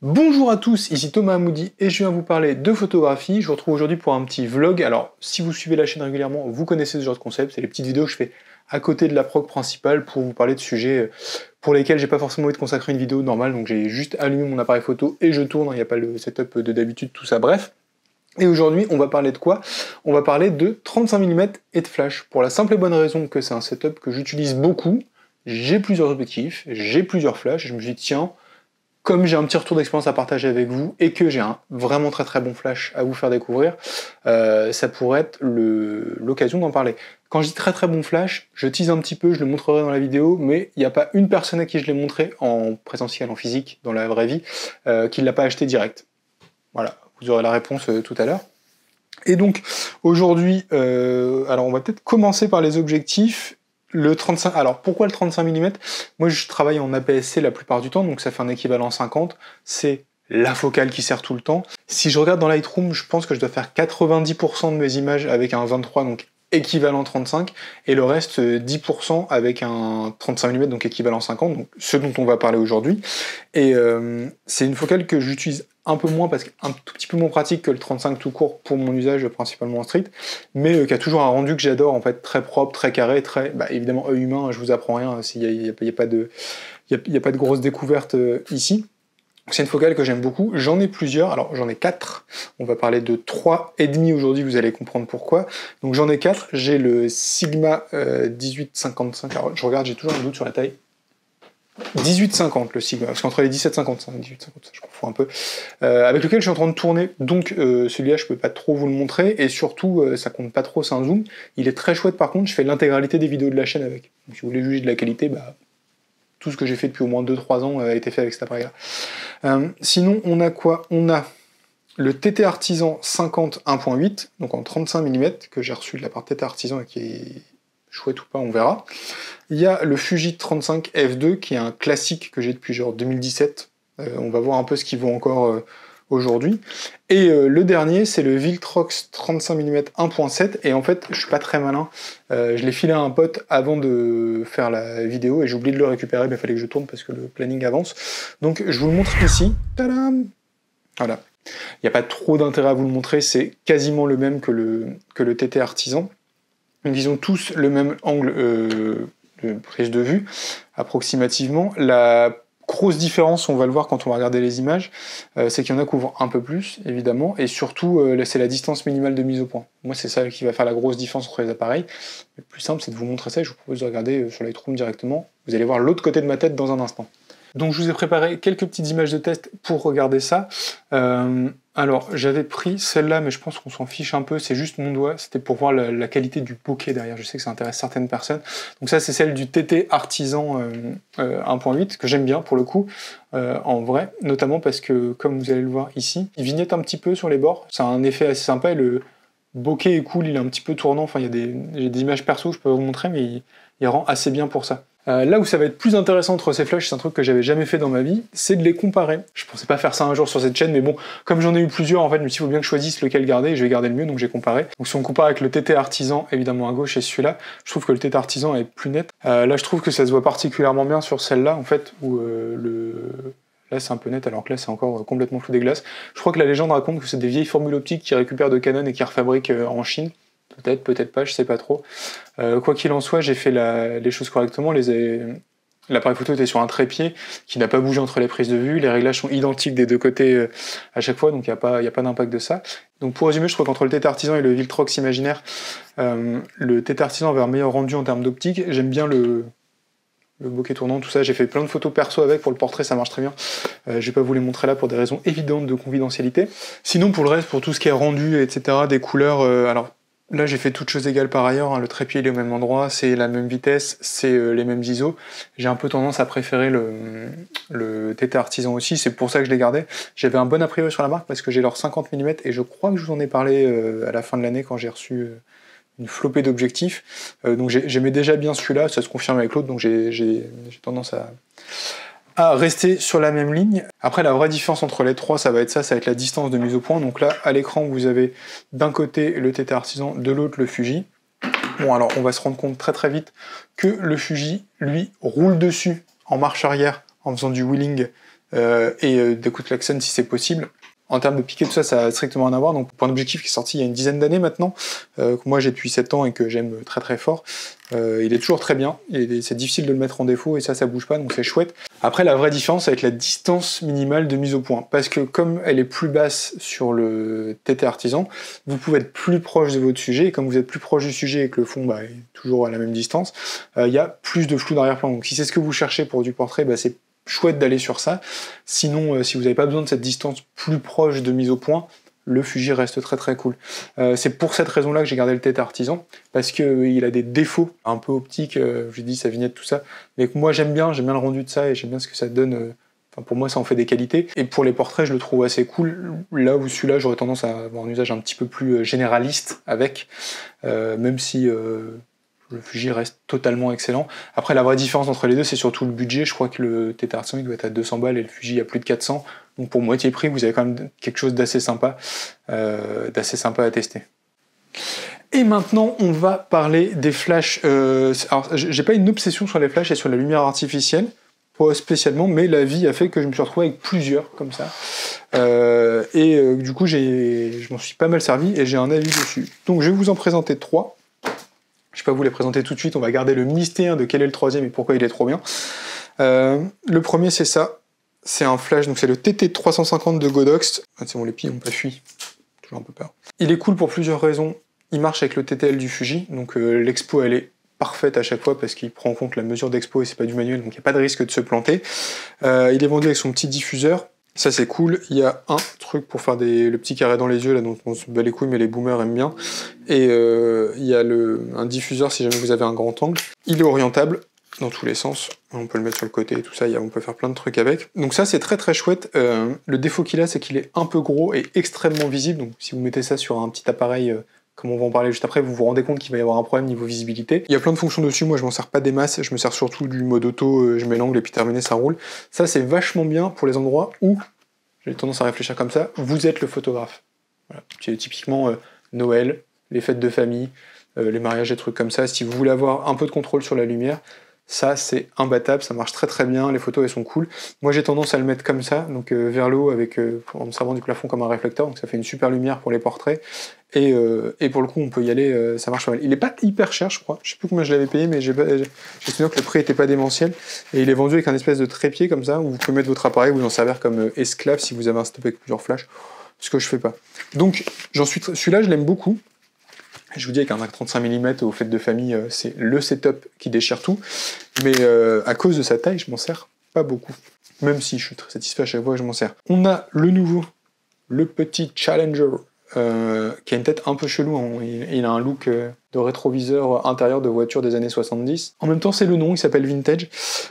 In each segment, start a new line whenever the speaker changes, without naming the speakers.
Bonjour à tous, ici Thomas Amoudi et je viens vous parler de photographie. Je vous retrouve aujourd'hui pour un petit vlog. Alors, si vous suivez la chaîne régulièrement, vous connaissez ce genre de concept. C'est les petites vidéos que je fais à côté de la prog principale pour vous parler de sujets pour lesquels j'ai pas forcément envie de consacrer une vidéo normale. Donc j'ai juste allumé mon appareil photo et je tourne. Il n'y a pas le setup de d'habitude, tout ça, bref. Et aujourd'hui, on va parler de quoi? On va parler de 35 mm et de flash. Pour la simple et bonne raison que c'est un setup que j'utilise beaucoup. J'ai plusieurs objectifs, j'ai plusieurs flashs, et je me suis dit, tiens, comme j'ai un petit retour d'expérience à partager avec vous, et que j'ai un vraiment très bon flash à vous faire découvrir, ça pourrait être l'occasion d'en parler. Quand je dis très bon flash, je tease un petit peu, je le montrerai dans la vidéo, mais il n'y a pas une personne à qui je l'ai montré, en présentiel, en physique, dans la vraie vie, qui ne l'a pas acheté direct. Voilà, vous aurez la réponse tout à l'heure. Et donc, aujourd'hui, alors on va peut-être commencer par les objectifs. Le 35, alors pourquoi le 35 mm? Moi je travaille en APS-C la plupart du temps, donc ça fait un équivalent 50, c'est la focale qui sert tout le temps. Si je regarde dans Lightroom, je pense que je dois faire 90% de mes images avec un 23, donc équivalent 35, et le reste 10% avec un 35 mm, donc équivalent 50, donc ce dont on va parler aujourd'hui. Et c'est une focale que j'utilise un peu moins parce qu'un tout petit peu moins pratique que le 35 tout court pour mon usage principalement en street, mais qui a toujours un rendu que j'adore, en fait, très propre, très carré, très, évidemment œil humain, je vous apprends rien, il n'y a pas de grosse découverte ici. C'est une focale que j'aime beaucoup, j'en ai plusieurs, alors j'en ai 4, on va parler de 3,5 aujourd'hui, vous allez comprendre pourquoi. Donc j'en ai 4, j'ai le Sigma 1855, alors je regarde, j'ai toujours un doute sur la taille. 1850 le Sigma, parce qu'entre les 1750 et 1850, je confonds un peu, avec lequel je suis en train de tourner, donc celui-là je peux pas trop vous le montrer, et surtout ça compte pas trop, c'est un zoom, il est très chouette par contre, je fais l'intégralité des vidéos de la chaîne avec, donc si vous voulez juger de la qualité, tout ce que j'ai fait depuis au moins 2-3 ans a été fait avec cet appareil-là. Sinon on a quoi? On a le TT Artisan 50 1.8, donc en 35 mm, que j'ai reçu de la part TT Artisan et qui est chouette ou pas, on verra. Il y a le Fuji 35 f2 qui est un classique que j'ai depuis genre 2017. On va voir un peu ce qu'il vaut encore aujourd'hui. Et le dernier, c'est le Viltrox 35 mm 1.7. Et en fait, je suis pas très malin. Je l'ai filé à un pote avant de faire la vidéo et j'ai oublié de le récupérer. Mais il fallait que je tourne parce que le planning avance. Donc je vous le montre ici. Tadam! Voilà. Il n'y a pas trop d'intérêt à vous le montrer. C'est quasiment le même que le TT Artisan. Donc ils ont tous le même angle de prise de vue, approximativement. La grosse différence, on va le voir quand on va regarder les images, c'est qu'il y en a qui ouvrent un peu plus, évidemment, et surtout, c'est la distance minimale de mise au point. Moi, c'est ça qui va faire la grosse différence entre les appareils. Le plus simple, c'est de vous montrer ça, et je vous propose de regarder sur Lightroom directement. Vous allez voir l'autre côté de ma tête dans un instant. Donc je vous ai préparé quelques petites images de test pour regarder ça. Alors j'avais pris celle-là, mais je pense qu'on s'en fiche un peu, c'est juste mon doigt, c'était pour voir la qualité du bokeh derrière, je sais que ça intéresse certaines personnes. Donc ça c'est celle du TT Artisan 1.8, que j'aime bien pour le coup, en vrai, notamment parce que, comme vous allez le voir ici, il vignette un petit peu sur les bords, ça a un effet assez sympa, et le bokeh est cool, il est un petit peu tournant, enfin j'ai des images perso, je peux vous montrer, mais il rend assez bien pour ça. Là où ça va être plus intéressant entre ces flashs, c'est un truc que j'avais jamais fait dans ma vie, c'est de les comparer. Je pensais pas faire ça un jour sur cette chaîne, mais bon, comme j'en ai eu plusieurs, en fait, je me suis dit, il faut bien que je choisisse lequel garder, et je vais garder le mieux, donc j'ai comparé. Donc si on compare avec le TT Artisan, évidemment à gauche, et celui-là, je trouve que le TT Artisan est plus net. Là, je trouve que ça se voit particulièrement bien sur celle-là, en fait, où là c'est un peu net, alors que là c'est encore complètement flou des glaces. Je crois que la légende raconte que c'est des vieilles formules optiques qui récupèrent de Canon et qui refabriquent en Chine. Peut-être, peut-être pas, je sais pas trop. Quoi qu'il en soit, j'ai fait les choses correctement. L'appareil photo était sur un trépied qui n'a pas bougé entre les prises de vue. Les réglages sont identiques des deux côtés à chaque fois, donc il n'y a pas d'impact de ça. Donc pour résumer, je trouve qu'entre le TT Artisan et le Viltrox Imaginaire, le TT Artisan avait un meilleur rendu en termes d'optique. J'aime bien le bokeh tournant, tout ça. J'ai fait plein de photos perso avec, pour le portrait ça marche très bien. Je vais pas vous les montrer là pour des raisons évidentes de confidentialité. Sinon pour le reste, pour tout ce qui est rendu, etc., des couleurs, alors là j'ai fait toutes choses égales par ailleurs, hein. Le trépied il est au même endroit, c'est la même vitesse, c'est les mêmes ISO. J'ai un peu tendance à préférer le TT Artisan aussi, c'est pour ça que je l'ai gardé. J'avais un bon a priori sur la marque parce que j'ai leur 50 mm et je crois que je vous en ai parlé à la fin de l'année quand j'ai reçu une flopée d'objectifs. Donc j'aimais déjà bien celui-là, ça se confirme avec l'autre, donc j'ai tendance à rester sur la même ligne. Après, la vraie différence entre les trois, ça va être la distance de mise au point. Donc là, à l'écran, vous avez d'un côté le TT Artisan, de l'autre le Fuji. Bon, alors on va se rendre compte très vite que le Fuji, lui, roule dessus en marche arrière en faisant du wheeling d'écoute klaxon si c'est possible. En termes de piqué, tout ça, ça a strictement rien à voir. Donc, pour un objectif qui est sorti il y a une dizaine d'années maintenant, que moi j'ai depuis 7 ans et que j'aime très très fort, il est toujours très bien. C'est difficile de le mettre en défaut et ça bouge pas, donc c'est chouette. Après, la vraie différence, c'est avec la distance minimale de mise au point. Parce que comme elle est plus basse sur le TT Artisan, vous pouvez être plus proche de votre sujet. Et comme vous êtes plus proche du sujet et que le fond est toujours à la même distance, il y a plus de flou d'arrière-plan. Donc, si c'est ce que vous cherchez pour du portrait, c'est chouette d'aller sur ça. Sinon, si vous n'avez pas besoin de cette distance plus proche de mise au point, le Fuji reste très très cool. C'est pour cette raison-là que j'ai gardé le TT Artisan, parce qu'il a des défauts un peu optiques, je dis sa vignette, tout ça, mais que moi j'aime bien le rendu de ça, et j'aime bien ce que ça donne. Pour moi, ça en fait des qualités. Et pour les portraits, je le trouve assez cool. Là où celui-là, j'aurais tendance à avoir un usage un petit peu plus généraliste avec, même si le Fuji reste totalement excellent. Après, la vraie différence entre les deux, c'est surtout le budget. Je crois que le TT Artisan, il doit être à 200 balles et le Fuji à plus de 400. Donc pour moitié prix, vous avez quand même quelque chose d'assez sympa à tester. Et maintenant, on va parler des flashs. Alors, j'ai pas une obsession sur les flashs et sur la lumière artificielle, pas spécialement, mais la vie a fait que je me suis retrouvé avec plusieurs comme ça. Du coup, je m'en suis pas mal servi et j'ai un avis dessus. Donc je vais vous en présenter 3. Je vais pas vous les présenter tout de suite, on va garder le mystère de quel est le troisième et pourquoi il est trop bien. Le premier, c'est ça. C'est un flash, donc c'est le TT350 de Godox. Ah, c'est bon, les pieds n'ont pas fui. Toujours un peu peur. Il est cool pour plusieurs raisons. Il marche avec le TTL du Fuji, donc l'expo, elle est parfaite à chaque fois parce qu'il prend en compte la mesure d'expo et c'est pas du manuel, donc il n'y a pas de risque de se planter. Il est vendu avec son petit diffuseur. Ça c'est cool, il y a un truc pour faire le petit carré dans les yeux, là dont on se bat les couilles mais les boomers aiment bien. Et il y a un diffuseur si jamais vous avez un grand angle. Il est orientable dans tous les sens, on peut le mettre sur le côté et tout ça, on peut faire plein de trucs avec. Donc ça c'est très très chouette. Le défaut qu'il a, c'est qu'il est un peu gros et extrêmement visible, donc si vous mettez ça sur un petit appareil, comme on va en parler juste après, vous vous rendez compte qu'il va y avoir un problème niveau visibilité. Il y a plein de fonctions dessus, moi je m'en sers pas des masses, je me sers surtout du mode auto, je mets l'angle et puis terminé, ça roule. Ça c'est vachement bien pour les endroits où, j'ai tendance à réfléchir comme ça, vous êtes le photographe. Voilà. C'est typiquement Noël, les fêtes de famille, les mariages et trucs comme ça, si vous voulez avoir un peu de contrôle sur la lumière, ça c'est imbattable, ça marche très très bien, les photos elles sont cool. Moi j'ai tendance à le mettre comme ça, donc vers le haut en me servant du plafond comme un réflecteur, donc ça fait une super lumière pour les portraits. Et pour le coup on peut y aller, ça marche pas mal. Il est pas hyper cher je crois, je sais plus combien je l'avais payé mais j'ai souvenir que le prix était pas démentiel. Et il est vendu avec un espèce de trépied comme ça, où vous pouvez mettre votre appareil, vous en servir comme esclave si vous avez un setup avec plusieurs flashs, ce que je fais pas. Donc celui-là je l'aime beaucoup. Je vous dis, avec un 35 mm aux fêtes de famille, c'est le setup qui déchire tout. Mais à cause de sa taille, je m'en sers pas beaucoup. Même si je suis très satisfait à chaque fois que je m'en sers. On a le nouveau, le petit Challenger, qui a une tête un peu chelou. Hein. Il a un look de rétroviseur intérieur de voiture des années 70. En même temps, c'est le nom, il s'appelle Vintage.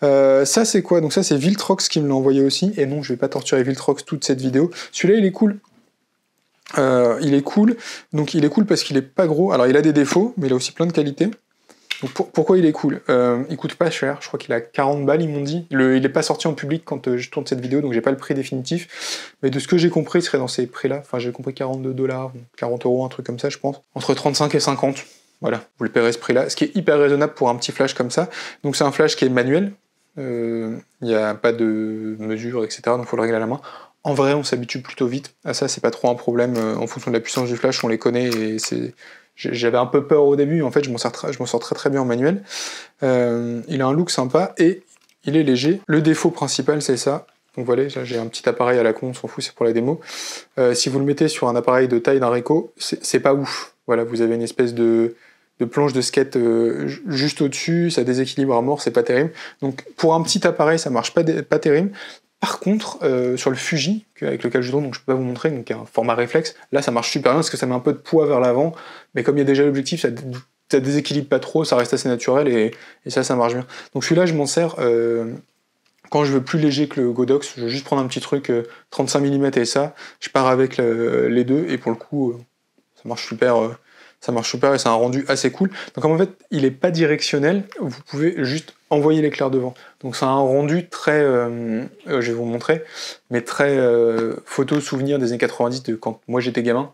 Ça, c'est quoi? Donc ça, c'est Viltrox qui me l'a envoyé aussi. Et non, je vais pas torturer Viltrox toute cette vidéo. Celui-là, il est cool. Il est cool, donc il est cool parce qu'il est pas gros, alors il a des défauts, mais il a aussi plein de qualités. Donc pourquoi il est cool? Il coûte pas cher, je crois qu'il a 40 balles ils m'ont dit, il est pas sorti en public quand je tourne cette vidéo, donc j'ai pas le prix définitif, mais de ce que j'ai compris, il serait dans ces prix là, enfin j'ai compris 42 $, 40 €, un truc comme ça je pense, entre 35 et 50, voilà, vous le paierez ce prix là, ce qui est hyper raisonnable pour un petit flash comme ça. Donc c'est un flash qui est manuel, il n'y a pas de mesure, etc., donc il faut le régler à la main. En vrai, on s'habitue plutôt vite à ça, c'est pas trop un problème. En fonction de la puissance du flash, on les connaît et j'avais un peu peur au début, en fait, je m'en sors très très bien en manuel. Il a un look sympa et il est léger. Le défaut principal, c'est ça. Donc voilà, j'ai un petit appareil à la con, on s'en fout, c'est pour la démo. Si vous le mettez sur un appareil de taille d'un Ricoh, c'est pas ouf. Voilà, vous avez une espèce de planche de skate juste au-dessus, ça déséquilibre à mort, c'est pas terrible. Donc pour un petit appareil, ça marche pas terrible. Par contre, sur le Fuji, avec lequel je tourne, donc je peux pas vous montrer, donc un format réflexe, là ça marche super bien parce que ça met un peu de poids vers l'avant, mais comme il y a déjà l'objectif, ça déséquilibre pas trop, ça reste assez naturel et ça marche bien. Donc celui-là, je m'en sers quand je veux plus léger que le Godox, je veux juste prendre un petit truc 35 mm et ça, je pars avec les deux et pour le coup, ça marche super. Ça marche super et c'est un rendu assez cool. Donc en fait, il est pas directionnel, vous pouvez juste envoyer l'éclair devant. Donc c'est un rendu très, je vais vous montrer, mais très photo souvenir des années 90 de quand moi j'étais gamin.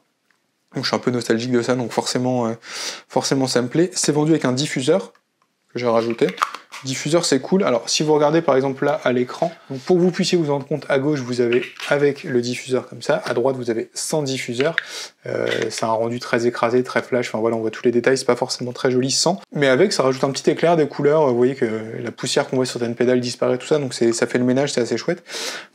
Donc je suis un peu nostalgique de ça, donc forcément ça me plaît. C'est vendu avec un diffuseur. que j'ai rajouté. Diffuseur, c'est cool. Alors, si vous regardez par exemple là à l'écran, pour que vous puissiez vous en rendre compte, à gauche, vous avez avec le diffuseur comme ça, à droite, vous avez sans diffuseur. C'est un rendu très écrasé, très flash. Enfin voilà, on voit tous les détails, c'est pas forcément très joli sans. Mais avec, ça rajoute un petit éclair, des couleurs. Vous voyez que la poussière qu'on voit sur certaines pédales disparaît, tout ça. Donc ça fait le ménage, c'est assez chouette.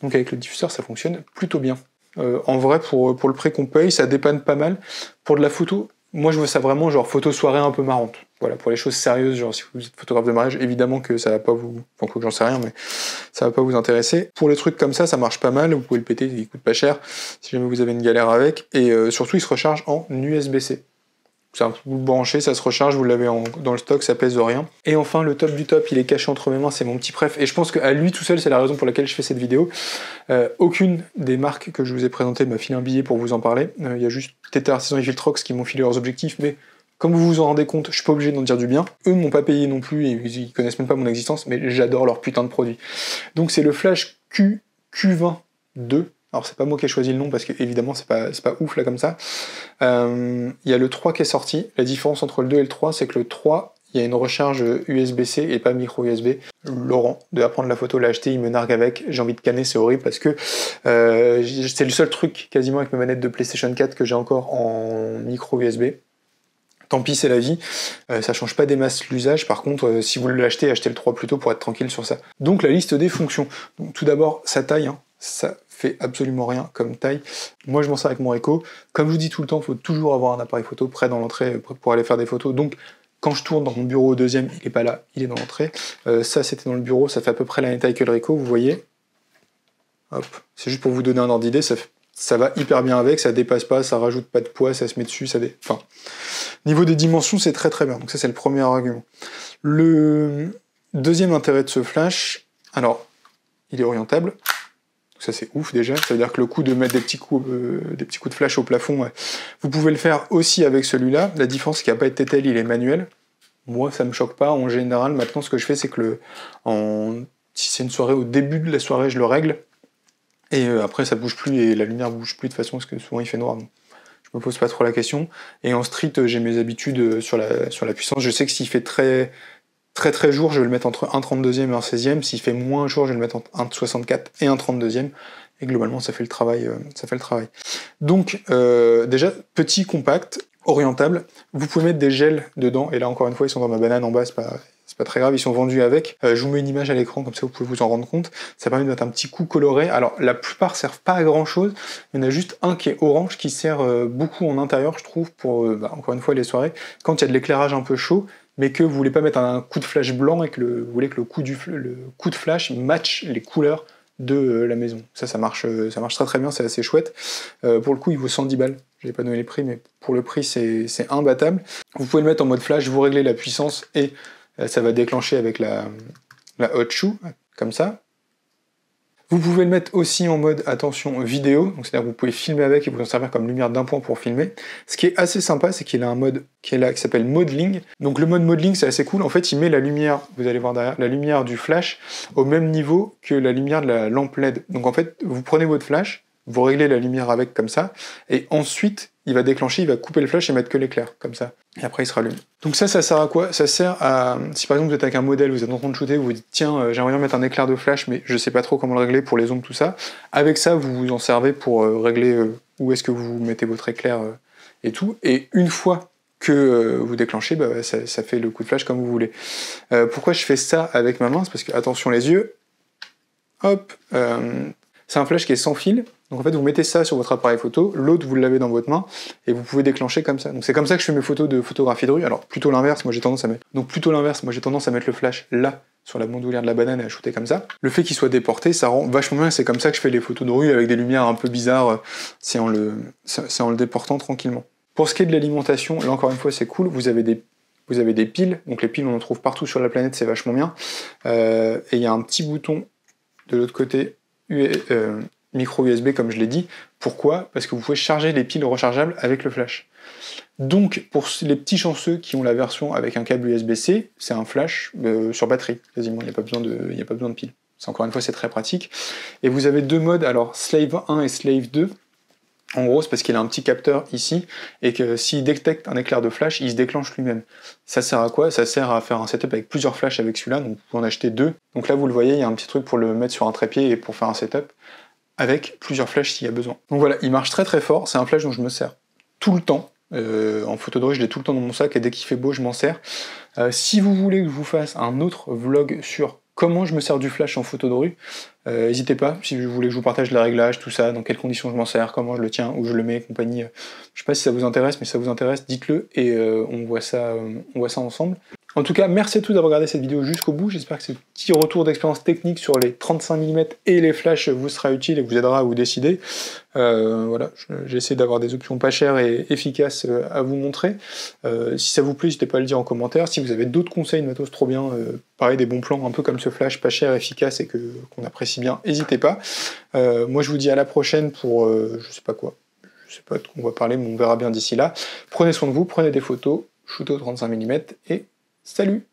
Donc avec le diffuseur, ça fonctionne plutôt bien. En vrai, pour le prix qu'on paye, ça dépanne pas mal. Pour de la photo, moi je veux ça vraiment genre photo soirée un peu marrante. Voilà, pour les choses sérieuses, genre si vous êtes photographe de mariage, évidemment que ça va pas vous... Enfin, quoi que j'en sais rien, mais ça va pas vous intéresser. Pour les trucs comme ça marche pas mal, vous pouvez le péter, il coûte pas cher, si jamais vous avez une galère avec, et surtout il se recharge en USB-C. C'est un peu branché, ça se recharge, vous l'avez dans le stock, ça pèse rien. Et enfin, le top du top, il est caché entre mes mains, c'est mon petit préf, et je pense qu'à lui tout seul, c'est la raison pour laquelle je fais cette vidéo. Aucune des marques que je vous ai présentées m'a filé un billet pour vous en parler. Il y a juste Tether Artisan et Viltrox qui m'ont filé leurs objectifs, mais comme vous vous en rendez compte, je suis pas obligé d'en dire du bien. Eux m'ont pas payé non plus, et ils connaissent même pas mon existence, mais j'adore leur putain de produit. Donc c'est le Flash Q20 2. Alors c'est pas moi qui ai choisi le nom parce que évidemment c'est pas ouf là comme ça. Il y a le 3 qui est sorti. La différence entre le 2 et le 3, c'est que le 3, il y a une recharge USB-C et pas micro USB. Laurent de Apprendre la photo l'a acheté, il me nargue avec. J'ai envie de canner, c'est horrible parce que c'est le seul truc quasiment avec mes manettes de PlayStation 4 que j'ai encore en micro USB. Tant pis, c'est la vie, ça change pas des masses l'usage, par contre, si vous l'achetez, achetez le 3 plutôt pour être tranquille sur ça. Donc la liste des fonctions. Donc, tout d'abord, sa taille, hein, ça fait absolument rien comme taille. Moi je m'en sers avec mon Ricoh. Comme je vous dis tout le temps, il faut toujours avoir un appareil photo prêt dans l'entrée pour aller faire des photos. Donc quand je tourne dans mon bureau au deuxième, il est pas là, il est dans l'entrée. Ça c'était dans le bureau, ça fait à peu près la même taille que le Ricoh, vous voyez. Hop, c'est juste pour vous donner un ordre d'idée, ça va hyper bien avec, ça dépasse pas, ça rajoute pas de poids, ça se met dessus, enfin... Niveau des dimensions, c'est très très bien, donc ça c'est le premier argument. Le deuxième intérêt de ce flash, alors, il est orientable, ça c'est ouf déjà, ça veut dire que le coup de mettre des petits coups de flash au plafond, ouais, vous pouvez le faire aussi avec celui-là. La différence, c'est qu'il n'y a pas de TTL, il est manuel. Moi ça me choque pas, en général, maintenant ce que je fais c'est que si c'est une soirée, au début de la soirée, je le règle, et après ça bouge plus et la lumière bouge plus de toute façon parce que souvent il fait noir. Donc je me pose pas trop la question. Et en street, j'ai mes habitudes sur la puissance. Je sais que s'il fait très jour, je vais le mettre entre 1,32e et 1,16e. S'il fait moins jour, je vais le mettre entre 1,64 et 1,32e. Et globalement, ça fait le travail. Donc, déjà, petit, compact, orientable. Vous pouvez mettre des gels dedans. Et là, encore une fois, ils sont dans ma banane en bas, c'est pas très grave, ils sont vendus avec. Je vous mets une image à l'écran, comme ça vous pouvez vous en rendre compte. Ça permet de mettre un petit coup coloré. Alors, la plupart servent pas à grand chose. Il y en a juste un qui est orange, qui sert beaucoup en intérieur, je trouve, pour, encore une fois, les soirées. Quand il y a de l'éclairage un peu chaud, mais que vous voulez pas mettre un coup de flash blanc et que vous voulez que le coup de flash matche les couleurs de la maison. Ça marche très très bien, c'est assez chouette. Pour le coup, il vaut 110 balles. Je n'ai pas donné les prix, mais pour le prix, c'est imbattable. Vous pouvez le mettre en mode flash, vous réglez la puissance et ça va déclencher avec la hot shoe, comme ça. Vous pouvez le mettre aussi en mode, attention, vidéo, donc c'est-à-dire que vous pouvez filmer avec et vous en servir comme lumière d'un point pour filmer. Ce qui est assez sympa, c'est qu'il a un mode qui est là, qui s'appelle modeling. Donc le mode modeling, c'est assez cool. En fait, il met la lumière, vous allez voir derrière, la lumière du flash au même niveau que la lumière de la lampe LED. Donc en fait, vous prenez votre flash, vous réglez la lumière avec comme ça, et ensuite, il va déclencher, il va couper le flash et mettre que l'éclair, comme ça. Et après, il se rallume. Donc ça sert à quoi? Ça sert à... Si par exemple vous êtes avec un modèle, vous êtes en train de shooter, vous vous dites, tiens, j'aimerais bien mettre un éclair de flash, mais je sais pas trop comment le régler pour les ombres, tout ça. Avec ça, vous vous en servez pour régler où est-ce que vous mettez votre éclair et tout. Et une fois que vous déclenchez, ça fait le coup de flash comme vous voulez. Pourquoi je fais ça avec ma main? C'est parce que, attention les yeux, hop, c'est un flash qui est sans fil, donc en fait vous mettez ça sur votre appareil photo, l'autre vous l'avez dans votre main, et vous pouvez déclencher comme ça. Donc c'est comme ça que je fais mes photos de photographie de rue. Alors plutôt l'inverse, moi j'ai tendance à mettre le flash là, sur la bandoulière de la banane et à shooter comme ça. Le fait qu'il soit déporté, ça rend vachement bien, c'est comme ça que je fais les photos de rue avec des lumières un peu bizarres, c'est en le déportant tranquillement. Pour ce qui est de l'alimentation, là encore une fois c'est cool, vous avez des piles, donc les piles on en trouve partout sur la planète, c'est vachement bien, et il y a un petit bouton de l'autre côté, micro USB comme je l'ai dit. Pourquoi? Parce que vous pouvez charger les piles rechargeables avec le flash. Donc pour les petits chanceux qui ont la version avec un câble USB-C, c'est un flash sur batterie, quasiment, il n'y a pas besoin de piles. Encore une fois, c'est très pratique. Et vous avez deux modes, alors Slave 1 et Slave 2. En gros, c'est parce qu'il a un petit capteur ici, et que s'il détecte un éclair de flash, il se déclenche lui-même. Ça sert à quoi? Ça sert à faire un setup avec plusieurs flashs avec celui-là, donc vous pouvez en acheter 2. Donc là, vous le voyez, il y a un petit truc pour le mettre sur un trépied et pour faire un setup, avec plusieurs flashs s'il y a besoin. Donc voilà, il marche très très fort, c'est un flash dont je me sers tout le temps. En photo de rue, je l'ai tout le temps dans mon sac, et dès qu'il fait beau, je m'en sers. Si vous voulez que je vous fasse un autre vlog sur comment je me sers du flash en photo de rue, n'hésitez pas, si vous voulez que je vous partage les réglages, tout ça, dans quelles conditions je m'en sers, comment je le tiens, où je le mets, compagnie. Je sais pas si ça vous intéresse, mais si ça vous intéresse, dites-le, et on voit ça ensemble. En tout cas, merci à tous d'avoir regardé cette vidéo jusqu'au bout, j'espère que ce petit retour d'expérience technique sur les 35 mm et les flashs vous sera utile et vous aidera à vous décider. Voilà, j'ai essayé d'avoir des options pas chères et efficaces à vous montrer. Si ça vous plaît, n'hésitez pas à le dire en commentaire. Si vous avez d'autres conseils de matos trop bien, pareil, des bons plans un peu comme ce flash pas cher, efficace et qu'on apprécie bien, n'hésitez pas. Moi je vous dis à la prochaine pour je sais pas quoi. Je sais pas de quoi on va parler, mais on verra bien d'ici là. Prenez soin de vous, prenez des photos, shootez au 35 mm et salut!